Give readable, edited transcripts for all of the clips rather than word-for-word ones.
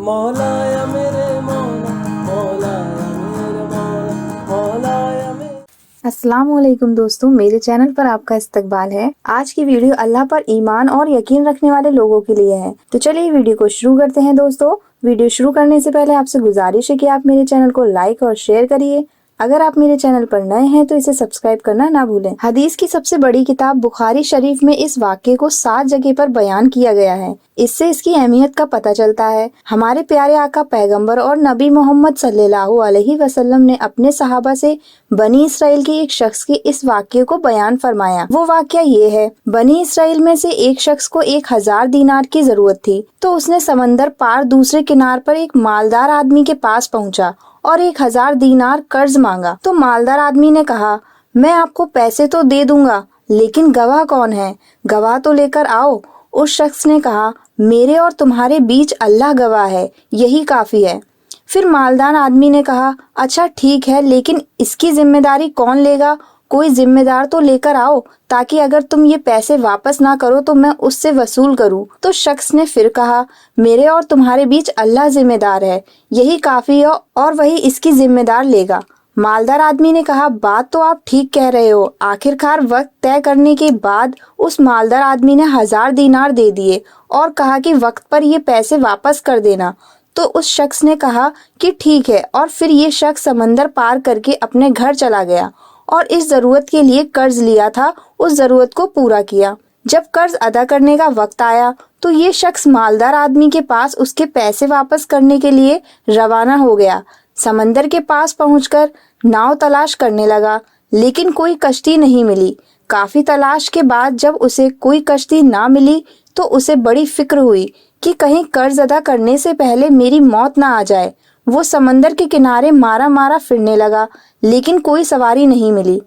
मौलाया मेरे मौला, मौलाया मेरे मौला, मौलाया मेरे। अस्सलामुअलैकुम दोस्तों, मेरे चैनल पर आपका इस्तकबाल है। आज की वीडियो अल्लाह पर ईमान और यकीन रखने वाले लोगों के लिए है। तो चलिए वीडियो को शुरू करते हैं। दोस्तों, वीडियो शुरू करने से पहले आपसे गुजारिश है कि आप मेरे चैनल को लाइक और शेयर करिए। अगर आप मेरे चैनल पर नए हैं तो इसे सब्सक्राइब करना ना भूलें। हदीस की सबसे बड़ी किताब बुखारी शरीफ में इस वाक़े को 7 जगह पर बयान किया गया है। इससे इसकी अहमियत का पता चलता है। हमारे प्यारे आका पैगंबर और नबी मोहम्मद सल्लल्लाहु अलैहि वसल्लम ने अपने सहाबा से बनी इसराइल के एक शख्स के इस वाक़े को बयान फरमाया। वो वाक़या ये है, बनी इसराइल में से एक शख्स को 1000 दीनार की जरूरत थी, तो उसने समंदर पार दूसरे किनार पर एक मालदार आदमी के पास पहुंचा और 1000 दीनार कर्ज मांगा। तो मालदार आदमी ने कहा, मैं आपको पैसे तो दे दूंगा, लेकिन गवाह कौन है? गवाह तो लेकर आओ। उस शख्स ने कहा, मेरे और तुम्हारे बीच अल्लाह गवाह है, यही काफी है। फिर मालदार आदमी ने कहा, अच्छा ठीक है, लेकिन इसकी जिम्मेदारी कौन लेगा? कोई जिम्मेदार तो लेकर आओ, ताकि अगर तुम ये पैसे वापस ना करो तो मैं उससे वसूल करूं। तो शख्स ने फिर कहा, मेरे और तुम्हारे बीच अल्लाह जिम्मेदार है, यही काफी है और वही इसकी जिम्मेदार लेगा। मालदार आदमी ने कहा, बात तो आप ठीक कह रहे हो। आखिरकार वक्त तय करने के बाद उस मालदार आदमी ने 1000 दीनार दे दिए और कहा कि वक्त पर ये पैसे वापस कर देना। तो उस शख्स ने कहा कि ठीक है, और फिर ये शख्स समंदर पार करके अपने घर चला गया और इस जरूरत के लिए कर्ज लिया था, उस जरूरत को पूरा किया। जब कर्ज अदा करने का वक्त आया तो ये शख्स मालदार आदमी के पास उसके पैसे वापस करने के लिए रवाना हो गया। समंदर के पास पहुंचकर नाव तलाश करने लगा, लेकिन कोई कश्ती नहीं मिली। काफी तलाश के बाद जब उसे कोई कश्ती ना मिली तो उसे बड़ी फिक्र हुई कि कहीं कर्ज अदा करने से पहले मेरी मौत ना आ जाए। वो समंदर के किनारे मारा मारा फिरने लगा, लेकिन कोई सवारी नहीं मिली।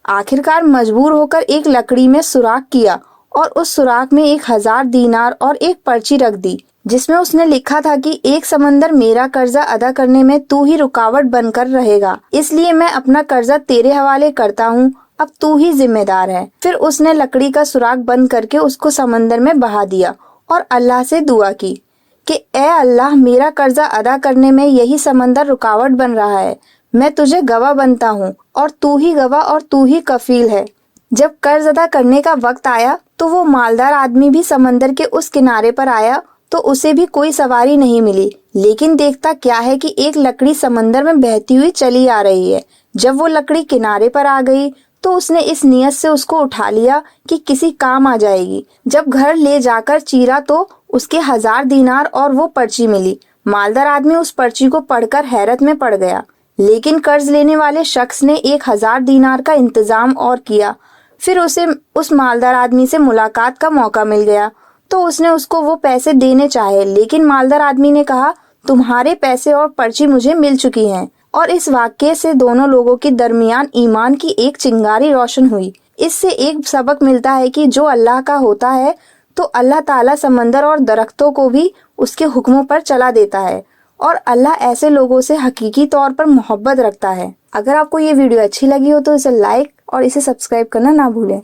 आखिरकार मजबूर होकर एक लकड़ी में सुराख किया और उस सुराख में 1000 दीनार और एक पर्ची रख दी, जिसमें उसने लिखा था कि एक समंदर मेरा कर्जा अदा करने में तू ही रुकावट बनकर रहेगा, इसलिए मैं अपना कर्जा तेरे हवाले करता हूँ, अब तू ही जिम्मेदार है। फिर उसने लकड़ी का सुराख बंद करके उसको समंदर में बहा दिया और अल्लाह से दुआ की कि ए अल्लाह, मेरा कर्जा अदा करने में यही समंदर रुकावट बन रहा है। मैं तुझे गवाह बनता हूँ और तू ही गवाह और तू ही कफील है। जब कर्ज अदा करने का वक्त आया तो वो मालदार आदमी भी समंदर के उस किनारे पर आया, तो उसे भी कोई सवारी नहीं मिली। लेकिन देखता क्या है कि एक लकड़ी समंदर में बहती हुई चली आ रही है। जब वो लकड़ी किनारे पर आ गई तो उसने इस नियत से उसको उठा लिया कि किसी काम आ जाएगी। जब घर ले जाकर चीरा तो उसके 1000 दीनार और वो पर्ची मिली। मालदार आदमी उस पर्ची को पढ़कर हैरत में पड़ गया, लेकिन कर्ज लेने वाले शख्स ने 1000 दीनार का इंतजाम और किया। फिर उसे उस मालदार आदमी से मुलाकात का मौका मिल गया, तो उसने उसको वो पैसे देने चाहे, लेकिन मालदार आदमी ने कहा, तुम्हारे पैसे और पर्ची मुझे मिल चुकी हैं। और इस वाक्य से दोनों लोगों के दरमियान ईमान की एक चिंगारी रोशन हुई। इससे एक सबक मिलता है कि जो अल्लाह का होता है तो अल्लाह ताला समंदर और दरख्तों को भी उसके हुक्मों पर चला देता है, और अल्लाह ऐसे लोगों से हकीकी तौर पर मोहब्बत रखता है। अगर आपको ये वीडियो अच्छी लगी हो तो इसे लाइक और इसे सब्सक्राइब करना ना भूलें।